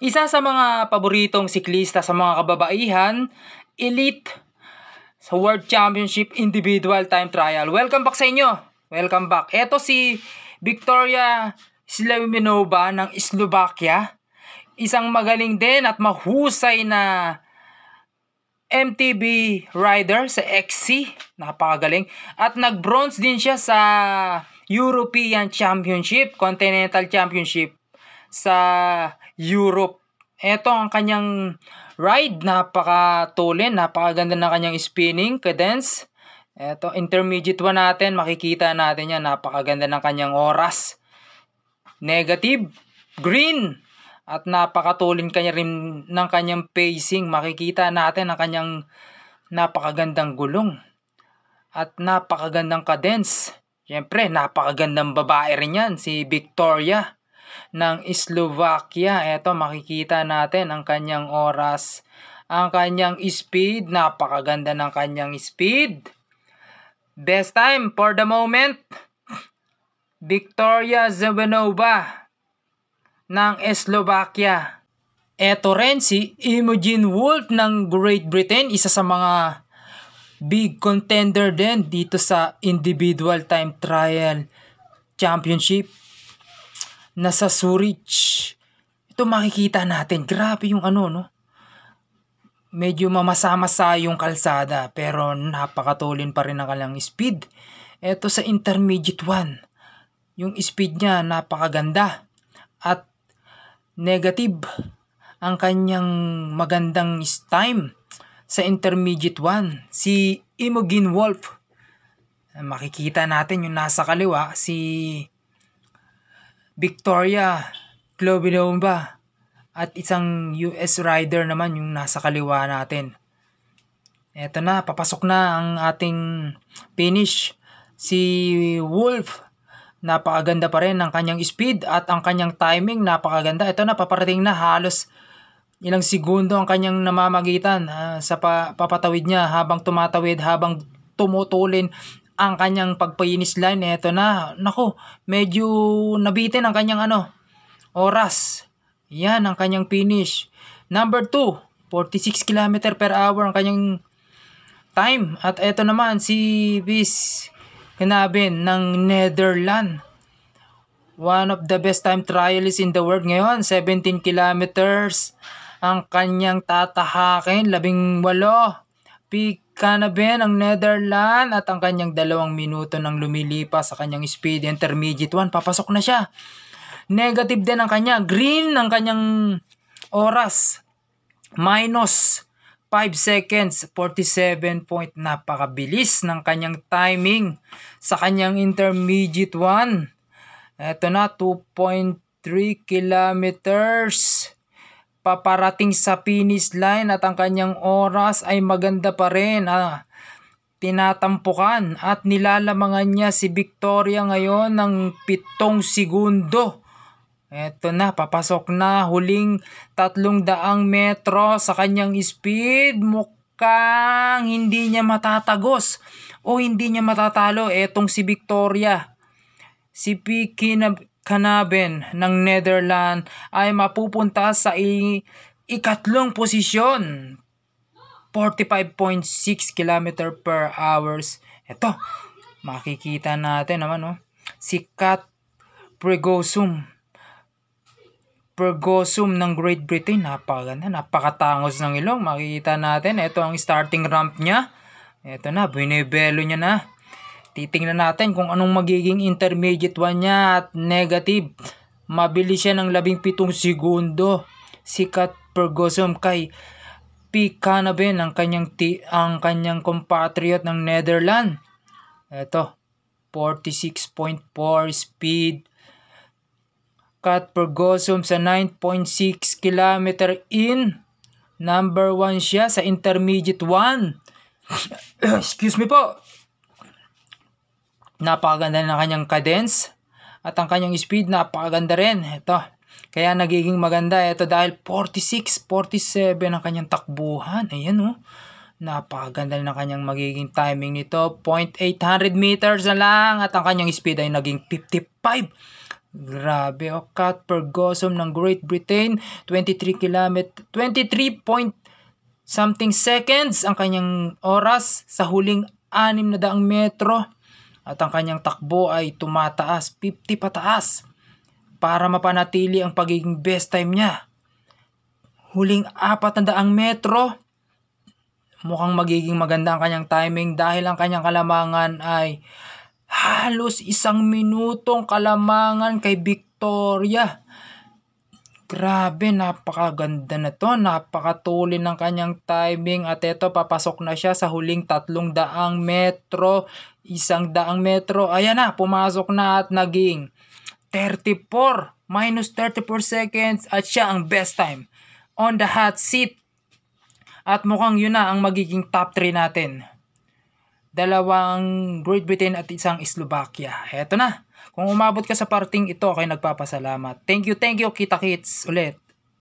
Isa sa mga paboritong siklista sa mga kababaihan, elite sa World Championship Individual Time Trial. Welcome back sa inyo. Welcome back. Ito si Victoria Slemianova ng Slovakia. Isang magaling din at mahusay na MTB rider sa XC. Napakagaling. At nag-bronze din siya sa European Championship, Continental Championship sa Europe. Ito ang kanyang ride, napakatulin, napakaganda ng kanyang spinning cadence. Ito, intermediate 1 natin, makikita natin yan, napakaganda ng kanyang oras. Negative, green, at napakatulin kanya rin ng kanyang pacing. Makikita natin ang kanyang napakagandang gulong at napakagandang cadence. Siyempre, napakagandang babae rin yan, si Victoria ng Slovakia. Ito, makikita natin ang kanyang oras, ang kanyang speed, napakaganda ng kanyang speed. Best time for the moment, Victoria Slemianova ng Slovakia. Ito rin si Imogen Wolf ng Great Britain, isa sa mga big contender din dito sa Individual Time Trial Championship nasa Zurich. Ito makikita natin, grabe yung no? Medyo mamasa-masa yung kalsada pero napakatulin pa rin ang kanyang speed. Ito sa intermediate 1, yung speed niya napakaganda at negative ang kanyang magandang time sa intermediate 1. Si Imogen Wolf, makikita natin yung nasa kaliwa, si Victoria Slemianova, at isang US rider naman yung nasa kaliwa natin. Eto na, papasok na ang ating finish. Si Wolf, napakaganda pa rin ang kanyang speed at ang kanyang timing, napakaganda. Ito na, paparating na, halos ilang segundo ang kanyang namamagitan sa papatawid niya habang tumatawid, habang tumutulin ang kanyang pagpa-finish line. Eto na, naku, medyo nabitin ang kanyang oras. Yan ang kanyang finish. Number 2, 46 km/h ang kanyang time. At eto naman si Vis Knaben ng Netherlands. One of the best time trialists in the world ngayon. 17 kilometers ang kanyang tatahakin. 18. Knaben ang Netherlands at ang kanyang 2 minuto nang lumilipas sa kanyang speed. Intermediate 1, papasok na siya. Negative din ang kanya, green ang kanyang oras, minus 5 seconds, 47 point. Napakabilis ng kanyang timing sa kanyang intermediate 1. Ito na, 2.3 kilometers paparating sa finish line at ang kanyang oras ay maganda pa rin. Tinatampukan at nilalamangan niya si Victoria ngayon ng 7 segundo. Eto na, papasok na, huling 300 metro sa kanyang speed. Mukhang hindi niya matatagos o hindi niya matatalo etong si Victoria. Si Knaben ng Netherlands ay mapupunta sa ikatlong posisyon, 45.6 km/h. Ito, makikita natin naman si Kat Pregosum ng Great Britain. Napakaganda, napakatangos ng ilong. Makikita natin, ito ang starting ramp niya. Ito na, binibelo niya na. Titingnan natin kung anong magiging intermediate 1 niya at negative. Mabilis siya ng 17 segundo. Si Kat Pregosum kay Knaben ang kanyang compatriot ng Netherlands. Ito, 46.4 speed. Kat Pregosum sa 9.6 km in. Number 1 siya sa intermediate 1. Excuse me po. Napakaganda ng kanyang cadence at ang kanyang speed napakaganda rin. Ito, kaya nagiging maganda ito dahil 46, 47 ang kanyang takbuhan. Ayan napakaganda ng kanyang magiging timing nito. 0.800 meters na lang at ang kanyang speed ay naging 55. Grabe, Kat Ferguson ng Great Britain, 23 point something seconds ang kanyang oras sa huling 600 metro. At ang kanyang takbo ay tumataas, 50 pataas, para mapanatili ang pagiging best time niya. Huling 400 metro, mukhang magiging maganda ang kanyang timing dahil ang kanyang kalamangan ay halos 1 minutong kalamangan kay Victoria. Grabe, napakaganda na to, napakatulin ng kanyang timing. At eto, papasok na siya sa huling 300 metro, 100 metro. Ayan na, pumasok na at naging 34, minus 34 seconds at siya ang best time on the hot seat. At mukhang yun na ang magiging top 3 natin. 2 Great Britain at 1 Slovakia. Eto na. Kung umabot ka sa parting ito, ako'y nagpapasalamat. Thank you, kita-kits ulit.